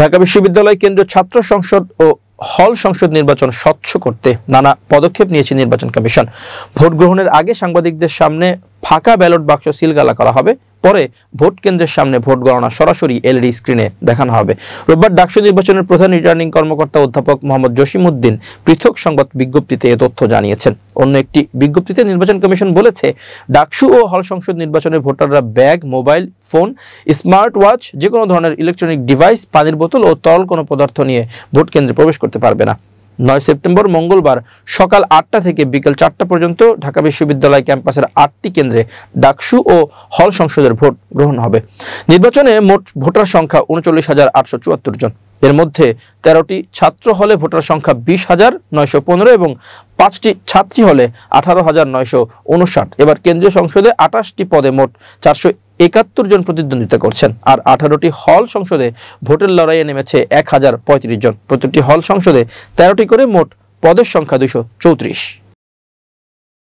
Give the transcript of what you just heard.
ঢাকা বিশ্ববিদ্যালয় কেন্দ্রীয় ছাত্র সংসদ ও হল সংসদ নির্বাচন স্বচ্ছ করতে নানা পদক্ষেপ নিয়েছে নির্বাচন কমিশন। ভোট গ্রহণের আগে সাংবাদিকদের সামনে ফাঁকা ব্যালট বাক্স সিলগালা করা হবে, পরে ভোট কেন্দ্রের সামনে ভোট গণনা সরাসরি এলইডি স্ক্রিনে দেখানো হবে। রোববার ডাকসু নির্বাচনের প্রধান রিটার্নিং কর্মকর্তা অধ্যাপক মোহাম্মদ জসিমউদ্দিন পৃথক সংবাদ বিজ্ঞপ্তিতে এ তথ্য জানিয়েছেন। অন্য একটি বিজ্ঞপ্তিতে নির্বাচন কমিশন বলেছে, ডাকসু ও হল সংসদ নির্বাচনে ভোটাররা bag, mobile phone, smart watch, যে কোনো ধরনের ইলেকট্রনিক ডিভাইস, পানির বোতল ও তরল কোনো পদার্থ নিয়ে ভোট কেন্দ্রে প্রবেশ করতে পারবে না। 9 সেপ্টেম্বর মঙ্গলবার সকাল 8টা থেকে বিকেল 4টা পর্যন্ত ঢাকা বিশ্ববিদ্যালয় ক্যাম্পাসের 8টি কেন্দ্রে ডাকসু ও হল সংসদের ভোট গ্রহণ হবে। নির্বাচনে মোট ভোটার সংখ্যা 39,874 জন। এর মধ্যে 13টি ছাত্র হলে ভোটার সংখ্যা 20,915 এবং 5টি ছাত্রী হলে 18,959। এবার কেন্দ্রীয় সংসদে 28টি পদে মোট 471 জন প্রতিদ্বন্দ্বিতা করছেন। আর 18টি হল সংসদে ভোটের লড়াইয়ে নেমেছে 1035 জন। প্রতিটি হল সংসদে 13টি করে মোট পদের সংখ্যা 234।